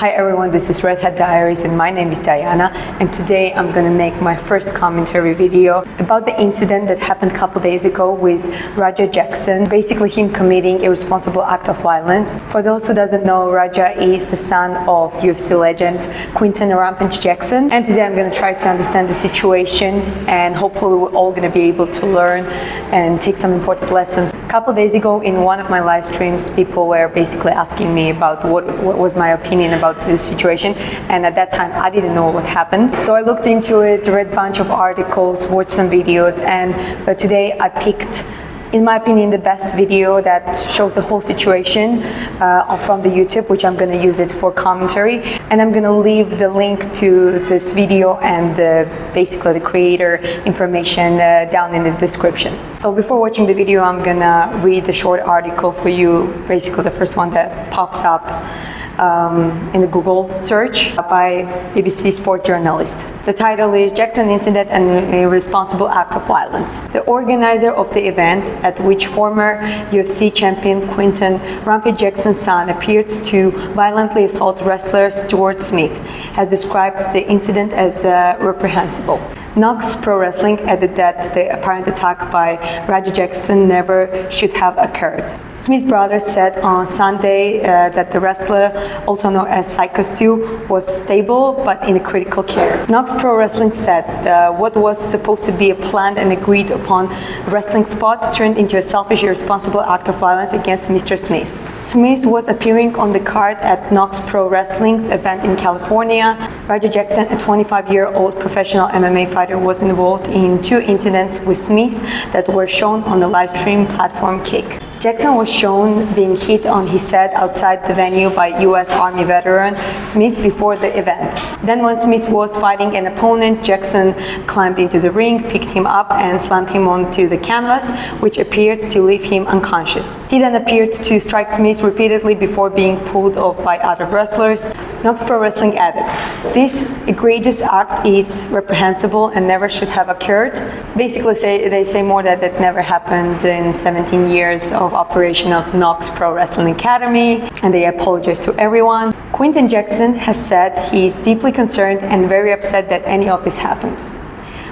Hi everyone, this is Red Hat Diaries and my name is Diana, and today I'm going to make my first commentary video about the incident that happened a couple days ago with Raja Jackson, basically him committing a irresponsible act of violence. For those who doesn't know, Raja is the son of UFC legend Quinton Rampage Jackson, and today I'm going to try to understand the situation and hopefully we're all going to be able to learn and take some important lessons. A couple days ago in one of my live streams, people were basically asking me about what was my opinion about this situation, and at that time I didn't know what happened. So I looked into it, read a bunch of articles, watched some videos, but today I picked, in my opinion, the best video that shows the whole situation from the YouTube, which I'm going to use it for commentary, and I'm going to leave the link to this video and basically the creator information down in the description. So before watching the video, I'm going to read the short article for you, basically the first one that pops up in the Google search by BBC sport journalist. The title is Jackson Incident and Irresponsible Act of Violence. The organizer of the event, at which former UFC champion Quinton Rampage Jackson's son appeared to violently assault wrestler Stuart Smith, has described the incident as reprehensible. Knox Pro Wrestling added that the apparent attack by Raja Jackson never should have occurred. Smith's brother said on Sunday that the wrestler, also known as Psycho Stu, was stable but in critical care. Knox Pro Wrestling said what was supposed to be a planned and agreed upon wrestling spot turned into a selfish, irresponsible act of violence against Mr. Smith. Smith was appearing on the card at Knox Pro Wrestling's event in California. Raja Jackson, a 25-year-old professional MMA fighter, was involved in 2 incidents with Smith that were shown on the live stream platform Kick. Jackson was shown being hit on his head outside the venue by U.S. Army veteran Smith before the event. Then when Smith was fighting an opponent, Jackson climbed into the ring, picked him up and slammed him onto the canvas, which appeared to leave him unconscious. He then appeared to strike Smith repeatedly before being pulled off by other wrestlers. Knox Pro Wrestling added, "This egregious act is reprehensible and never should have occurred." Basically, they say more that it never happened in 17 years of operation of Knox Pro Wrestling Academy, and they apologize to everyone. Quinton Jackson has said he is deeply concerned and very upset that any of this happened.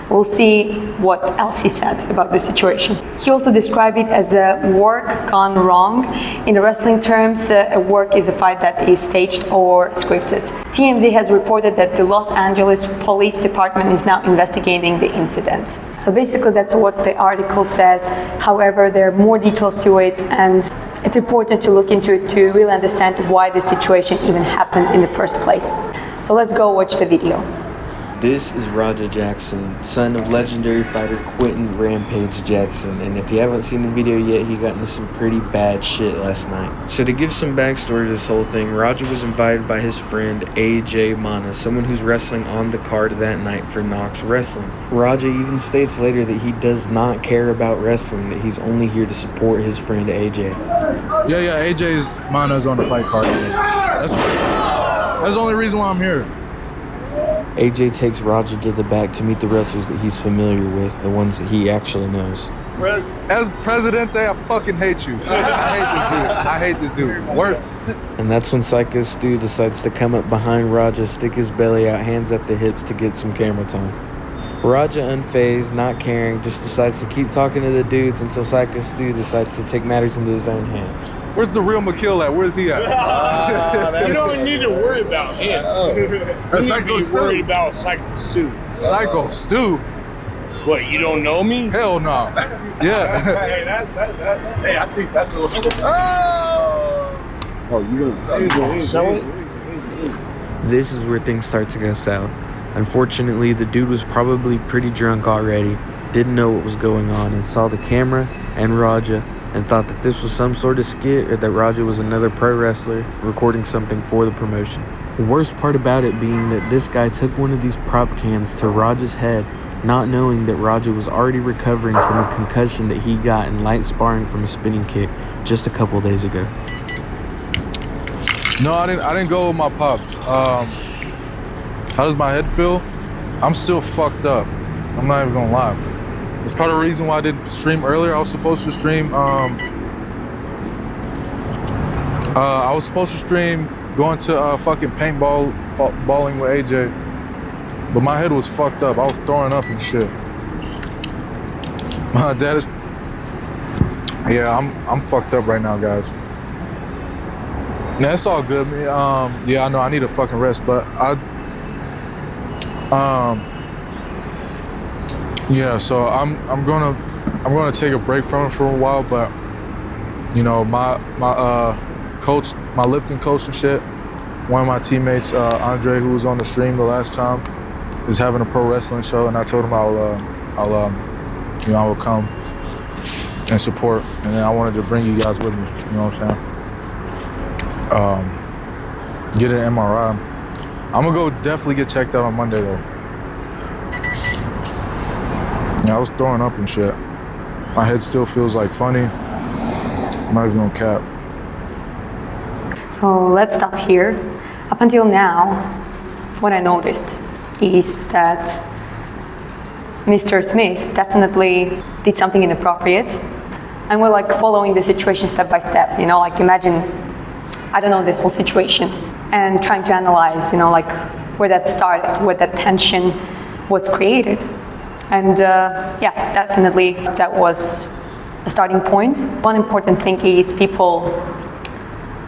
We'll see what else he said about the situation. He also described it as a work gone wrong. In the wrestling terms, a work is a fight that is staged or scripted. TMZ has reported that the Los Angeles Police Department is now investigating the incident. So basically that's what the article says. However, there are more details to it, and it's important to look into it to really understand why the situation even happened in the first place. So let's go watch the video. This is Raja Jackson, son of legendary fighter Quinton Rampage Jackson, and if you haven't seen the video yet, he got into some pretty bad shit last night. So to give some backstory to this whole thing, Raja was invited by his friend AJ Mana, someone who's wrestling on the card that night for Knox Wrestling. Raja even states later that he does not care about wrestling, that he's only here to support his friend AJ. Yeah, AJ's Mana's on the fight card. That's the only reason why I'm here. AJ takes Raja to the back to meet the wrestlers that he's familiar with, the ones that he actually knows. As Presidente, I fucking hate you. I hate this dude. Worse. And that's when Psycho Stu decides to come up behind Raja, stick his belly out, hands at the hips to get some camera time. Raja, unfazed, not caring, just decides to keep talking to the dudes until Psycho Stu decides to take matters into his own hands. Where's the real McKill at? Where's he at? You don't need to worry about him. You need to be worried about Psycho Stu. Psycho Stu? What, you don't know me? Hell no. Yeah. Hey, I think that's a little... Oh, you gonna sell it? This is where things start to go south. Unfortunately, the dude was probably pretty drunk already, didn't know what was going on, and saw the camera and Raja and thought that this was some sort of skit or that Raja was another pro wrestler recording something for the promotion. The worst part about it being that this guy took one of these prop cans to Raja's head, not knowing that Raja was already recovering from a concussion that he got in light sparring from a spinning kick just a couple days ago. No, I didn't go with my pops. How does my head feel? I'm still fucked up. I'm not even gonna lie. It's part of the reason why I didn't stream earlier. I was supposed to stream going to fucking balling with AJ. But my head was fucked up. I was throwing up and shit. My dad is... Yeah, I'm fucked up right now, guys. Yeah, it's all good, man. Yeah, I know I need a fucking rest, but yeah, so I'm gonna take a break from it for a while, but you know, my coach, my lifting coach and shit, one of my teammates, Andre, who was on the stream the last time, is having a pro wrestling show, and I told him I will come and support, and then I wanted to bring you guys with me. You know what I'm saying? Get an MRI. I'm gonna go definitely get checked out on Monday though. Yeah, I was throwing up and shit. My head still feels like funny. I'm not even gonna cap. So let's stop here. Up until now, what I noticed is that Mr. Smith definitely did something inappropriate, and we're like following the situation step by step, you know, like imagine, I don't know, the whole situation, and trying to analyze, you know, like where that started, where that tension was created. And yeah, definitely that was a starting point. One important thing is people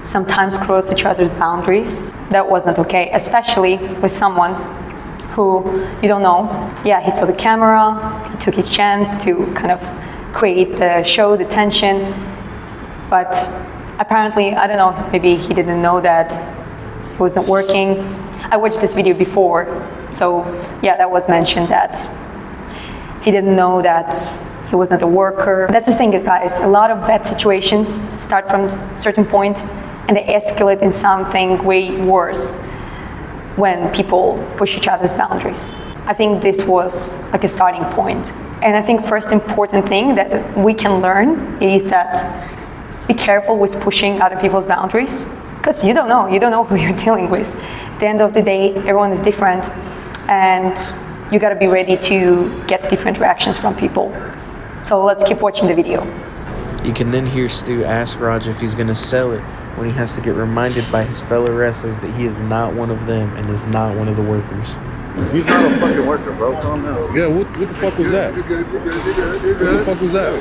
sometimes cross each other's boundaries. That was not okay, especially with someone who you don't know. Yeah, he saw the camera, he took his chance to kind of create the show, the tension, but apparently, I don't know, maybe he didn't know that it wasn't working. I watched this video before, so yeah, that was mentioned that he didn't know that he was not a worker. That's the thing, guys. A lot of bad situations start from a certain point and they escalate in something way worse when people push each other's boundaries. I think this was like a starting point. And I think first important thing that we can learn is that be careful with pushing other people's boundaries, because you don't know who you're dealing with. At the end of the day, everyone is different, and you gotta be ready to get different reactions from people. So let's keep watching the video. You can then hear Stu ask Raja if he's gonna sell it, when he has to get reminded by his fellow wrestlers that he is not one of them and is not one of the workers. He's not a fucking worker, bro. Calm down. Yeah, what the fuck was that? What the fuck was that?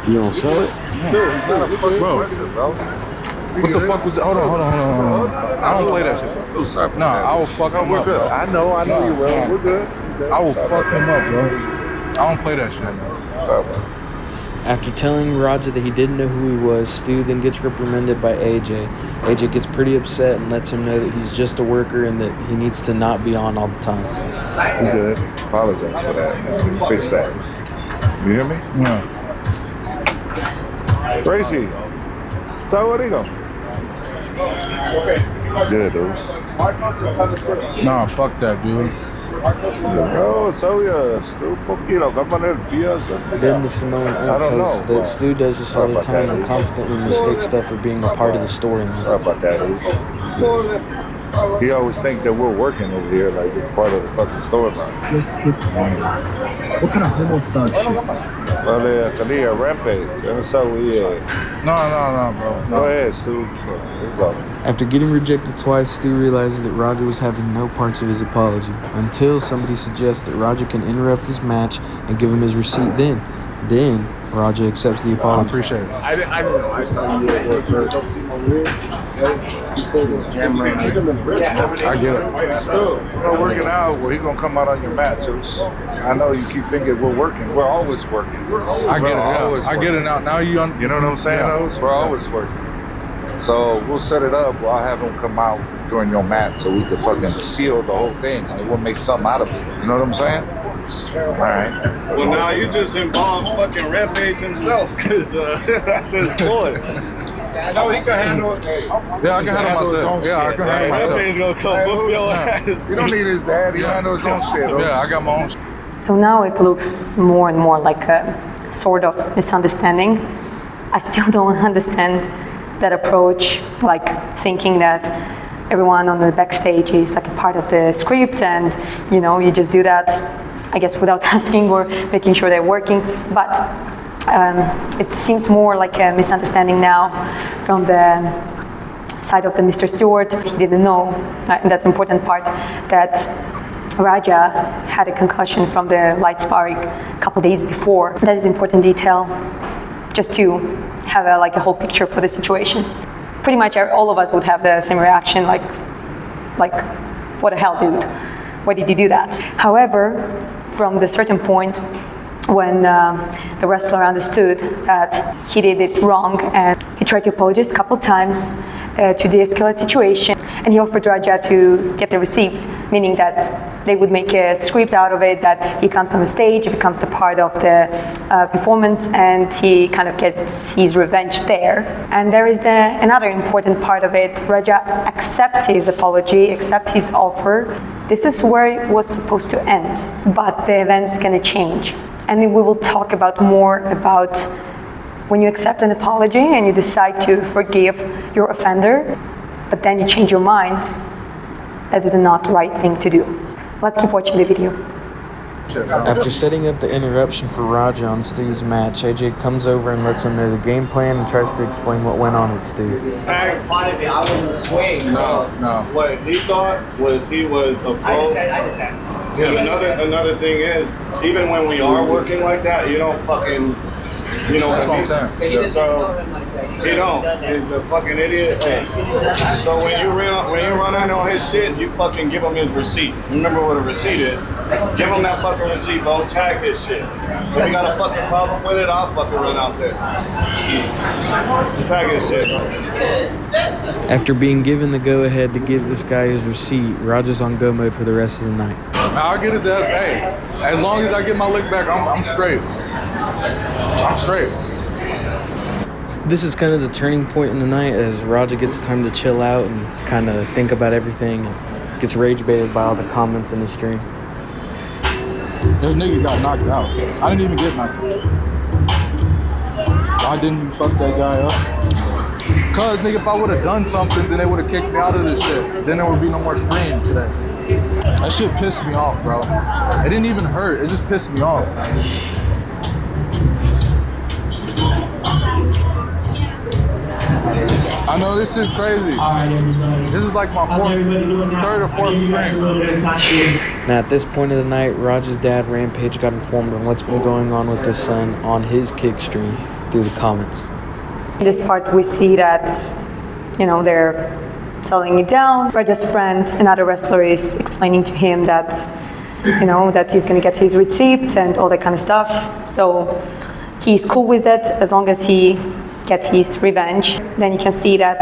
You don't sell it? Dude, he's not a fucking worker, bro. What the fuck was that? Hold on. I don't play that shit. Oh, sorry. No, I will fuck him we're up, good. bro. I know you will. We're good. I will fuck him up, bro. I don't play that shit, bro. Sorry, bro. After telling Raja that he didn't know who he was, Stu then gets reprimanded by AJ. AJ gets pretty upset and lets him know that he's just a worker and that he needs to not be on all the time. You good. Apologize for that. Fix that. You hear me? Yeah. Tracy. So what are you going? Good, dude. Nah, fuck that, dude. Bro, so yeah, Stu, poquito, come el pies. Then the Samoan aunt tells that Stu does this all the time and constantly mistakes stuff for being a part of the storyline. Sorry about that, dude. He always think that we're working over here like it's part of the fucking storyline. What kind of homo style shit? Well, Kalia, Rampage. And so we, No, bro. go ahead, Stu. After getting rejected twice, Stu realizes that Raja was having no parts of his apology, until somebody suggests that Raja can interrupt his match and give him his receipt then. Then, Raja accepts the I apology. appreciate it. I don't know. I thought you were I get it. We're working out. Well, he's gonna come out on your matches. I know you keep thinking we're working. We're always working. I get it. Yeah. I get it now. Now you You know what I'm saying? Yeah. We're always working. So we'll set it up. I'll have him come out during your match so we can fucking seal the whole thing and we'll make something out of it. You know what I'm saying? All right. Well, now you just involved fucking Rampage himself, because that's his boy. No, he can handle it. Yeah, I can handle myself. Yeah, I can handle myself. Rampage gonna come whoop your ass. You don't need his dad. He handles his own shit. Yeah, I got my own. So now it looks more and more like a sort of misunderstanding. I still don't understand that approach, like thinking that everyone on the backstage is like a part of the script and, you know, you just do that, I guess, without asking or making sure they're working. But it seems more like a misunderstanding now from the side of the Mr. Stewart. He didn't know, and that's an important part, that Raja had a concussion from the light spark a couple days before. That is important detail, just to have a whole picture for the situation. Pretty much all of us would have the same reaction, like what the hell, dude? Why did you do that? However, from the certain point when the wrestler understood that he did it wrong, and he tried to apologize a couple times to de-escalate situation, and he offered Raja to get the receipt, meaning that they would make a script out of it, that he comes on the stage, becomes the part of the performance, and he kind of gets his revenge there. And there is another important part of it. Raja accepts his apology, accepts his offer. This is where it was supposed to end, but the event's gonna change. And we will talk about more about when you accept an apology and you decide to forgive your offender, but then you change your mind, that is not the right thing to do. Let's keep watching the video. After setting up the interruption for Raja on Steve's match, AJ comes over and lets him know the game plan and tries to explain what went on with Steve. Part of it, I wasn't swing. No. What he thought was he was a pro. I understand. Yeah, another thing is, even when we are working like that, you don't fucking, you know That's what what I I'm mean? saying. So he don't. He's a fucking idiot. Hey. So when you run out on his shit, you fucking give him his receipt. Remember what a receipt is? Give him that fucking receipt, bro. Tag his shit. If you got a fucking problem with it, I'll fucking run out there. Tag his shit, bro. After being given the go-ahead to give this guy his receipt, Raja's on go mode for the rest of the night. I'll get it there. Hey, as long as I get my lick back, I'm straight. I'm straight. This is kind of the turning point in the night as Raja gets time to chill out and kind of think about everything and gets rage baited by all the comments in the stream. This nigga got knocked out. I didn't even get knocked out. Why didn't you fuck that guy up? Cause nigga, if I would have done something, then they would have kicked me out of this shit. Then there would be no more stream today. That shit pissed me off, bro. It didn't even hurt. It just pissed me off. I know this is crazy. This is like my third or fourth stream. Now at this point of the night, Raja's dad, Rampage, got informed on what's been going on with his son on his kick stream through the comments. In this part, we see that, they're selling it down. Raja's friend, another wrestler, is explaining to him that, that he's gonna get his receipt and all that kind of stuff. So he's cool with that as long as he get his revenge. Then you can see that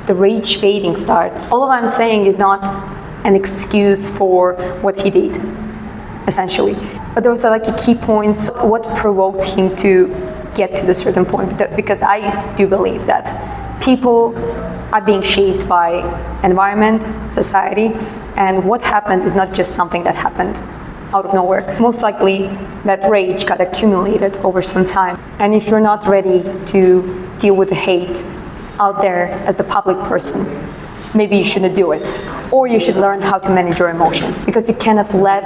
the rage baiting starts. All I'm saying is not an excuse for what he did, essentially. But those are like the key points, what provoked him to get to the certain point. Because I do believe that people are being shaped by environment, society, and what happened is not just something that happened out of nowhere. Most likely that rage got accumulated over some time. And if you're not ready to deal with the hate out there as the public person, maybe you shouldn't do it. Or you should learn how to manage your emotions, because you cannot let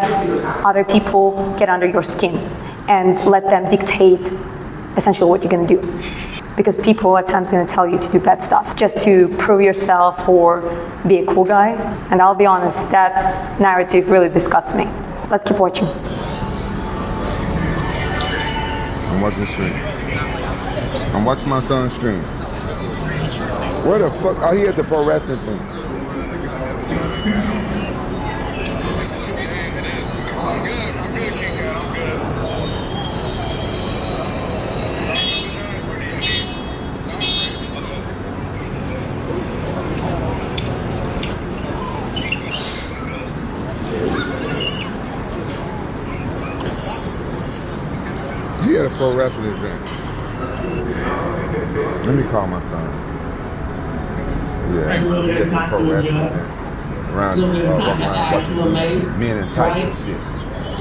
other people get under your skin and let them dictate essentially what you're gonna do. Because people at times are gonna tell you to do bad stuff just to prove yourself or be a cool guy. And I'll be honest, that narrative really disgusts me. Let's keep watching. I'm watching the stream. I'm watching my son's stream. Where the fuck? Oh, he at the pro wrestling thing. I'm good, King Cat, I'm good. He at a pro wrestling event. Let me call my son. Yeah, he at the pro wrestling event. Around watching dudes, men in tights and shit.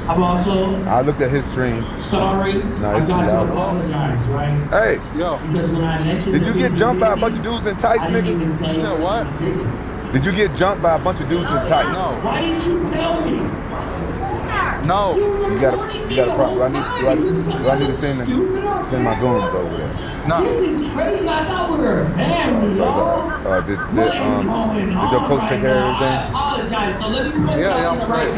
I'm also I looked at his stream. sorry. No, it's too I've got to loud. apologize, right? Hey, Yo, Because when I mentioned did you get jumped by a bunch of dudes in tights, I didn't nigga? even tell you said what? Did you get jumped by a bunch of dudes in tights? No. Why didn't you tell me? No. You got a problem. Do I need to send my goons over there? No. Did your coach take care of everything? Yeah, I'm straight.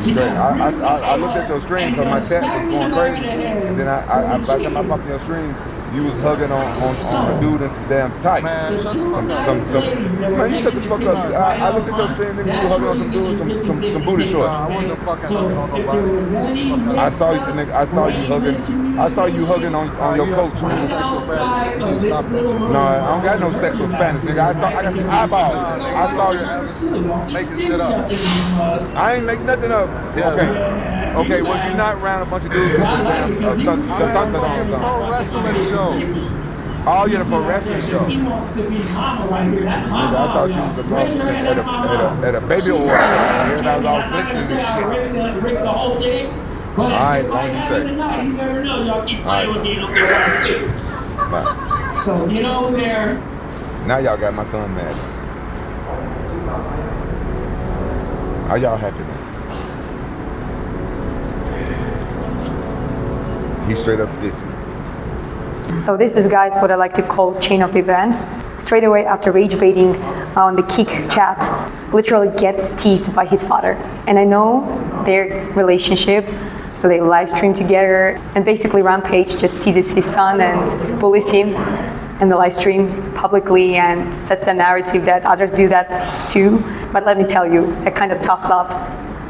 Straight. I looked at your stream because my chat was going crazy, and then by the time I popped in your stream, you was hugging on a dude in some damn tights. Man, shut the fuck up. Man, you shut the fuck up. I looked at your stream, and you were hugging on some dude in some booty shorts. I wasn't fucking hugging on nobody. I saw you hugging on your coach. Sexual fantasy. Stop that shit. No, I don't got no sexual fantasy, nigga. I got some eyeballs. I saw you making shit up. I ain't making nothing up. Yeah. Okay, was you not around a bunch of dudes with some damn thunder Pro wrestling show. Oh, you're the pro wrestling show. Nigga, I thought you was a boss at a baby oil show. Yeah, that was all glistening and shit. Alright, long as you say. Alright, so get over there. now y'all got my son mad. Are y'all happy now? He straight up dissed me. So this is, guys, what I like to call chain of events. Straight away after rage baiting on the Kick chat, literally gets teased by his father. And I know their relationship, so they live stream together, and basically Rampage just teases his son and bullies him in the live stream publicly and sets a narrative that others do that too. But let me tell you, that kind of tough love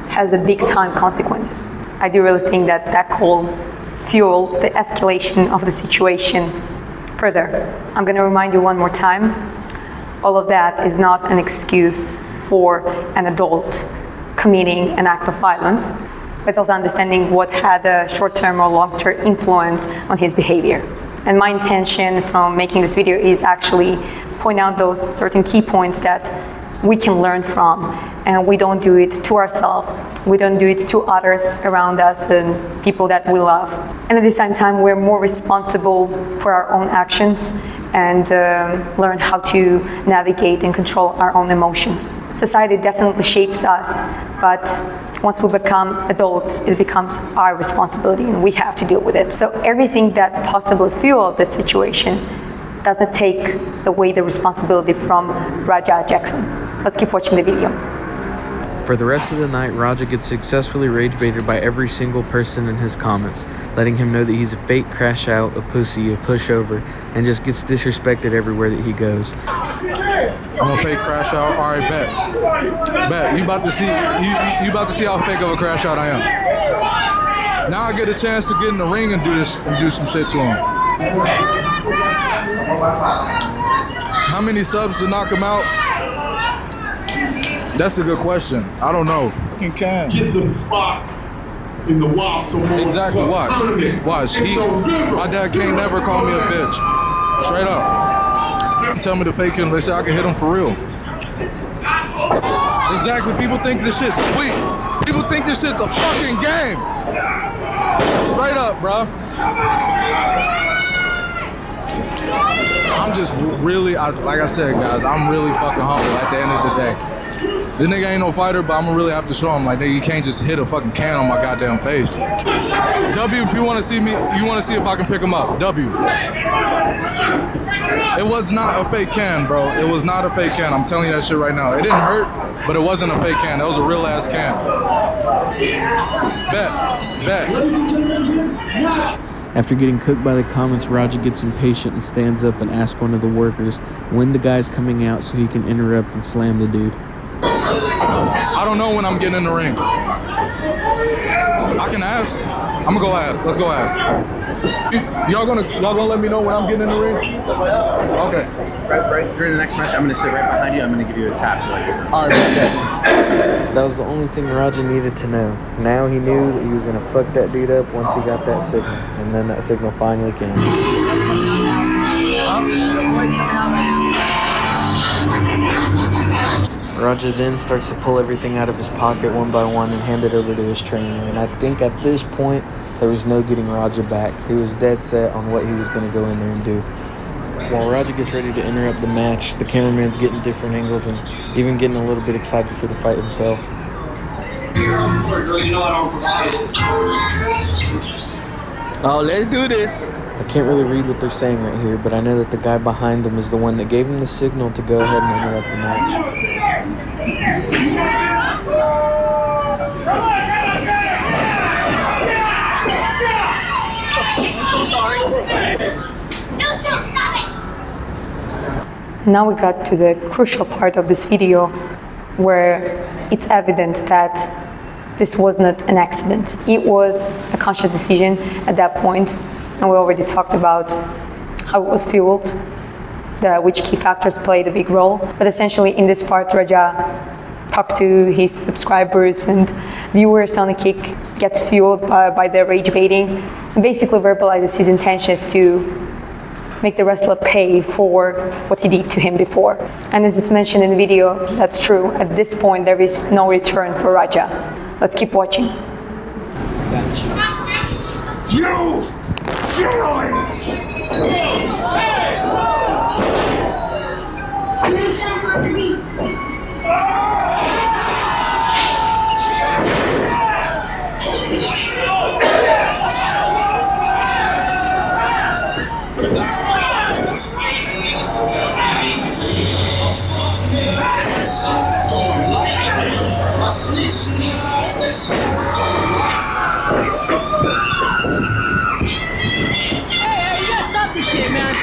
has a big time consequences. I do really think that call fueled the escalation of the situation further. I'm going to remind you one more time, all of that is not an excuse for an adult committing an act of violence, but also understanding what had a short-term or long-term influence on his behavior. And my intention from making this video is actually point out those certain key points that we can learn from, and we don't do it to ourselves. We don't do it to others around us and people that we love. And at the same time, we're more responsible for our own actions and learn how to navigate and control our own emotions. Society definitely shapes us, but once we become adults, it becomes our responsibility and we have to deal with it. So everything that possibly fueled this situation doesn't take away the responsibility from Raja Jackson. Let's keep watching the video. For the rest of the night, Raja gets successfully rage baited by every single person in his comments, letting him know that he's a fake crash out, a pussy, a pushover, and just gets disrespected everywhere that he goes. I'm a fake crash out. All right, bet. You about to see how fake of a crash out I am. Now I get a chance to get in the ring and do some shit to him. How many subs to knock him out? That's a good question. I don't know. Fucking can. Gets a spot in the wild. Exactly. Watch. My dad can't never call me a bitch. Straight up. Tell me to fake him. They say I can hit him for real. Exactly. People think this shit's sweet. People think this shit's a fucking game. Straight up, bro. I'm just really, like I said, guys, I'm really fucking humble at the end of the day. This nigga ain't no fighter, but I'm gonna really have to show him, like, nigga, you can't just hit a fucking can on my goddamn face. W, if you wanna see me, you wanna see if I can pick him up. W. It was not a fake can, bro. It was not a fake can. I'm telling you that shit right now. It didn't hurt, but it wasn't a fake can. It was a real ass can. Bet. After getting cooked by the comments, Raja gets impatient and stands up and asks one of the workers when the guy's coming out so he can interrupt and slam the dude. I don't know when I'm getting in the ring. I can ask. I'm gonna go ask. Let's go ask. Y'all gonna let me know when I'm getting in the ring? Okay. Right during the next match, I'm gonna sit right behind you. I'm gonna give you a tap. All right. Okay. That was the only thing Raja needed to know. Now he knew that he was gonna fuck that dude up once he got that signal, and then that signal finally came. Raja then starts to pull everything out of his pocket one by one and hand it over to his trainer. And I think at this point, there was no getting Raja back. He was dead set on what he was going to go in there and do. While Raja gets ready to interrupt the match, the cameraman's getting different angles and even getting a little bit excited for the fight himself. You know I don't provide it. Oh, let's do this. I can't really read what they're saying right here, but I know that the guy behind them is the one that gave him the signal to go ahead and interrupt the match. I'm so sorry. No, stop it! Now we got to the crucial part of this video where it's evident that this was not an accident. It was a conscious decision at that point, and we already talked about how it was fueled, which key factors played a big role. But essentially in this part, Raja talks to his subscribers and viewers on the kick, gets fueled by the rage baiting, and basically verbalizes his intentions to make the wrestler pay for what he did to him before. And as it's mentioned in the video, that's true. At this point, there is no return for Raja. Let's keep watching. You! Hey, you gotta stop this shit, man. Hey.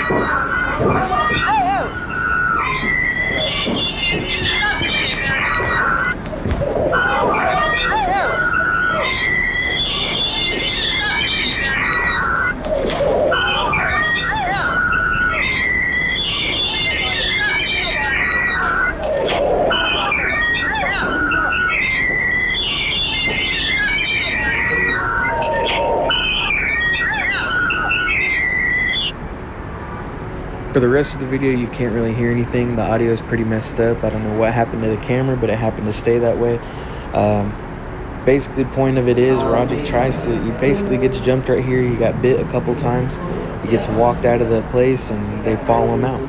Stop this shit, man. For the rest of the video, you can't really hear anything. The audio is pretty messed up. I don't know what happened to the camera, but it happened to stay that way. Basically, the point of it is, Raja he basically gets jumped right here. He got bit a couple times. He gets walked out of the place, and they follow him out.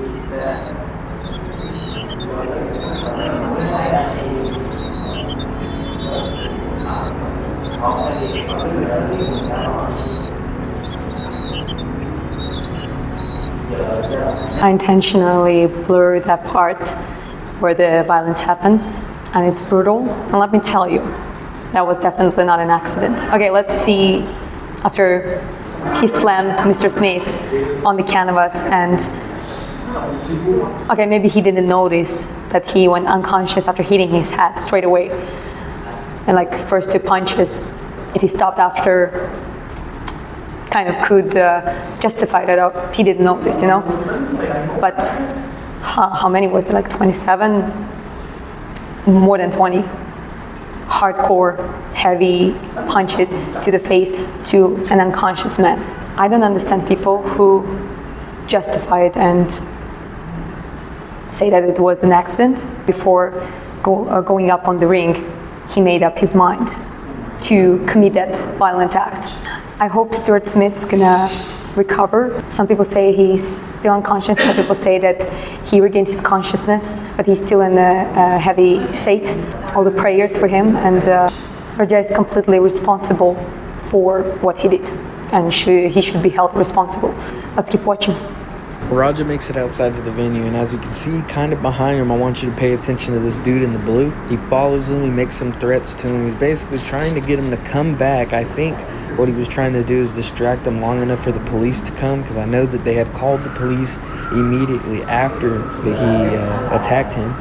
I intentionally blur that part where the violence happens, and it's brutal. And let me tell you, that was definitely not an accident. Okay, let's see after he slammed Mr. Smith on the canvas, and okay, maybe he didn't notice that he went unconscious after hitting his head straight away. And like first two punches, if he stopped after, kind of could justify that he didn't notice, you know? But how many was it, like 27? More than 20. Hardcore, heavy punches to the face to an unconscious man. I don't understand people who justify it and say that it was an accident. Before going up on the ring, he made up his mind to commit that violent act. I hope Stuart Smith's gonna recover. Some people say he's still unconscious. Some people say that he regained his consciousness, but he's still in a heavy state. All the prayers for him, and Raja is completely responsible for what he did, and he should be held responsible. Let's keep watching. Raja makes it outside of the venue, and as you can see, kind of behind him, I want you to pay attention to this dude in the blue. He follows him, he makes some threats to him. He's basically trying to get him to come back. I think what he was trying to do is distract him long enough for the police to come, because I know that they had called the police immediately after he attacked him.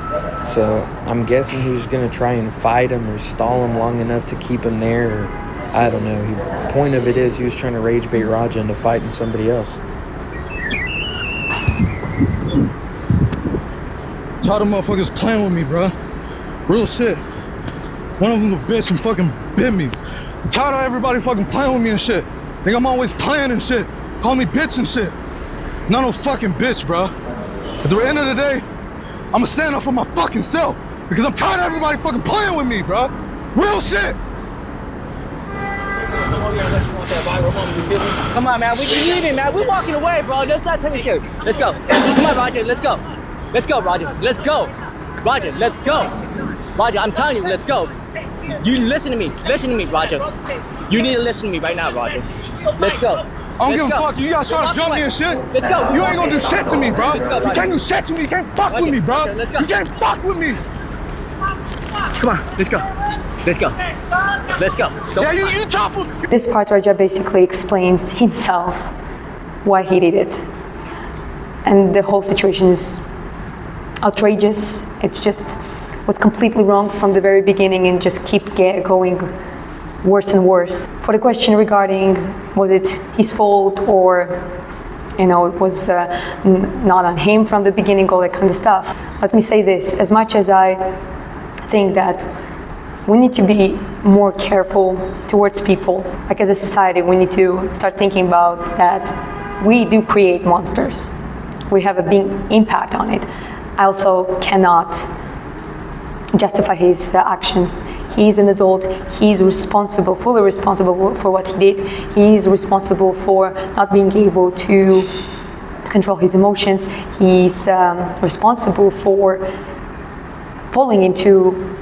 So I'm guessing he was going to try and fight him or stall him long enough to keep him there. Or, I don't know. The point of it is he was trying to rage bait Raja into fighting somebody else. Tired of motherfuckers playing with me, bro. Real shit. One of them a bitch and fucking bit me. I'm tired of everybody fucking playing with me and shit. Think I'm always playing and shit. Call me bitch and shit. Not no fucking bitch, bro. At the end of the day, I'ma stand up for my fucking self because I'm tired of everybody fucking playing with me, bro. Real shit. Come on, man. We leaving, man. We're walking away, bro. Let's not take it serious. Let's go. Come on, Roger. Let's go. Let's go, Roger. Let's go. Roger, let's go. Roger, I'm telling you, let's go. You listen to me. Listen to me, Roger. You need to listen to me right now, Roger. Let's go. I don't give a fuck. You guys trying to jump me and shit? Let's go. You ain't gonna do shit to me, bro. Let's go, You can't do shit to me. You can't fuck with me, bro. Let's go. You can't fuck with me. Come on, let's go. Let's go. Let's go. Yeah, you topple. This part, Raja basically explains himself why he did it. And the whole situation is outrageous. It's just was completely wrong from the very beginning and just keep going worse and worse. For the question regarding was it his fault or it was not on him from the beginning, all that kind of stuff. Let me say this, as much as I think that we need to be more careful towards people, like as a society we need to start thinking about that we do create monsters. We have a big impact on it. I also cannot justify his actions. He's an adult, he's responsible, fully responsible for what he did. He's responsible for not being able to control his emotions. He's responsible for falling into,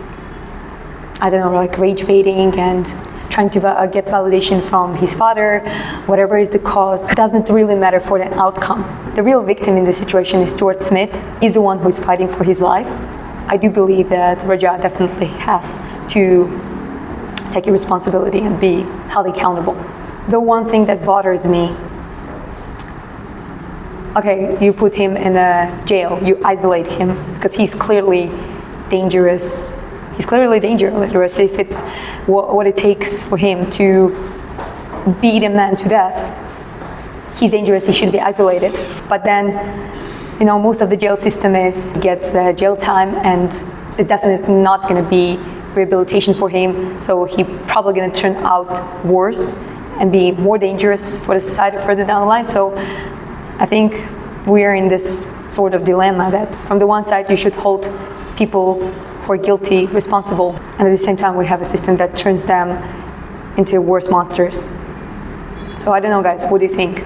I don't know, like rage baiting and trying to get validation from his father. Whatever is the cause, it doesn't really matter for the outcome. The real victim in this situation is Stuart Smith. He's the one who's fighting for his life. I do believe that Raja definitely has to take a responsibility and be held accountable. The one thing that bothers me, okay, you put him in a jail, you isolate him because he's clearly dangerous. He's clearly dangerous if it's what it takes for him to beat a man to death. He's dangerous, he should be isolated. But then, most of the jail system gets jail time and it's definitely not going to be rehabilitation for him. So he's probably going to turn out worse and be more dangerous for the society further down the line. So I think we are in this sort of dilemma that from the one side you should hold people who are guilty responsible, and at the same time we have a system that turns them into worse monsters. So I don't know, guys, what do you think?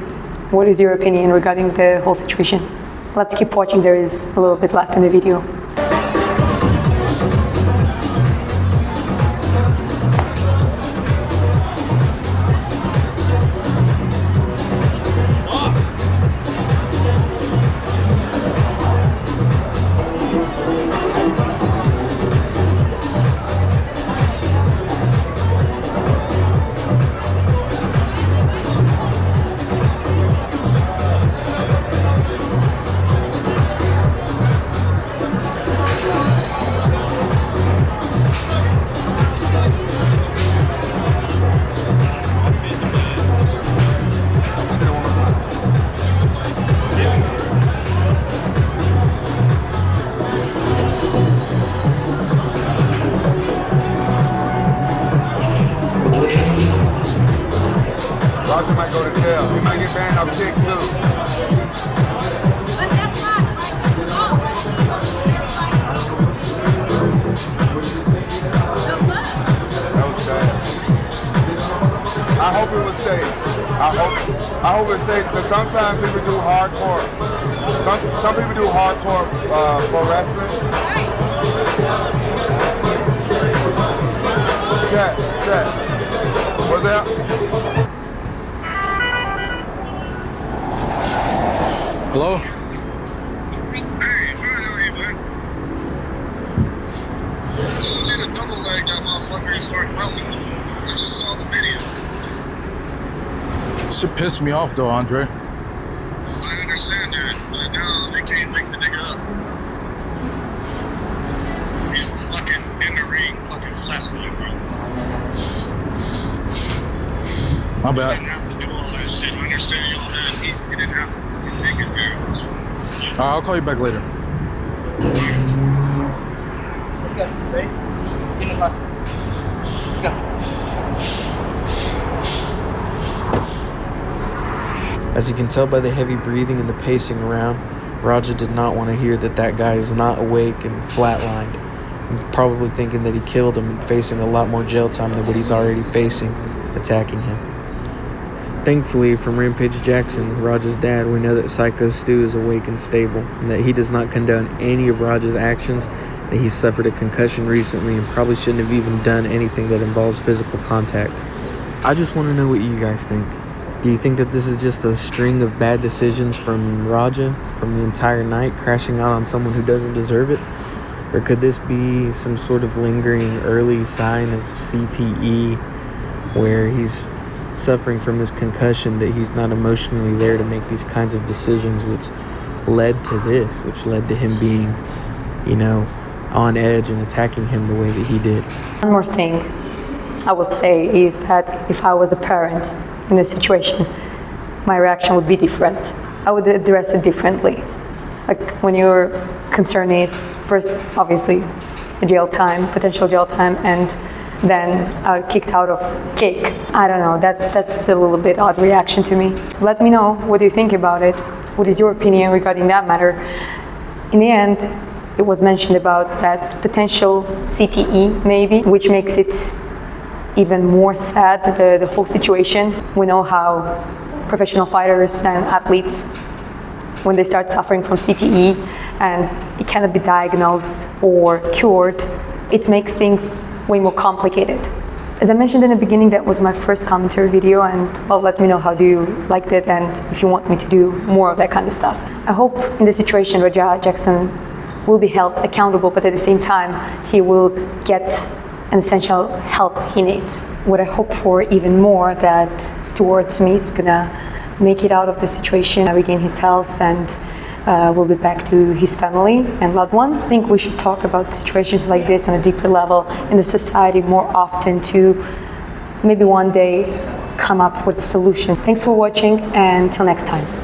What is your opinion regarding the whole situation? Let's keep watching, there is a little bit left in the video. Roger might go to jail. He might get banned off kick too. But that's not like that's all. But he was just like the fuck. That was bad. I hope it was staged. I hope it staged because sometimes people do hardcore. Some people do hardcore pro wrestling. Chat. What's that? Hello? Hey, how are you, man? I told you to double leg that motherfucker and start welling him. I just saw the video. Shit pissed me off though, Andre. I understand that, but now they can't wake the nigga up. He's fucking in the ring, fucking flat-footed, bro. My You bad. didn't have to do all that shit. I understand y'all had heat. You didn't have to fucking take it very much. Alright, I'll call you back later. Let's go. Ready? Get in the car. Let's go. As you can tell by the heavy breathing and the pacing around, Raja did not want to hear that guy is not awake and flatlined, and probably thinking that he killed him and facing a lot more jail time than what he's already facing, attacking him. Thankfully, from Rampage Jackson, Raja's dad, we know that Psycho Stu is awake and stable, and that he does not condone any of Raja's actions, that he suffered a concussion recently and probably shouldn't have even done anything that involves physical contact. I just want to know what you guys think. Do you think that this is just a string of bad decisions from Raja from the entire night, crashing out on someone who doesn't deserve it? Or could this be some sort of lingering early sign of CTE where he's suffering from this concussion, that he's not emotionally there to make these kinds of decisions, which led to this, which led to him being, on edge and attacking him the way that he did? One more thing I would say is that if I was a parent in this situation, my reaction would be different. I would address it differently. Like when your concern is first, obviously, jail time, potential jail time, and then kicked out of cake. I don't know, that's a little bit odd reaction to me. Let me know what you think about it. What is your opinion regarding that matter? In the end, it was mentioned about that potential CTE maybe, which makes it even more sad, the whole situation. We know how professional fighters and athletes, when they start suffering from CTE and it cannot be diagnosed or cured, it makes things way more complicated. As I mentioned in the beginning, that was my first commentary video, and well, let me know how you liked it and if you want me to do more of that kind of stuff. I hope in this situation Raja Jackson will be held accountable, but at the same time he will get an essential help he needs. What I hope for even more, that Stuart Smith is gonna make it out of the situation, regain his health, and will be back to his family and loved ones. I think we should talk about situations like this on a deeper level in the society more often to maybe one day come up with a solution. Thanks for watching, and until next time.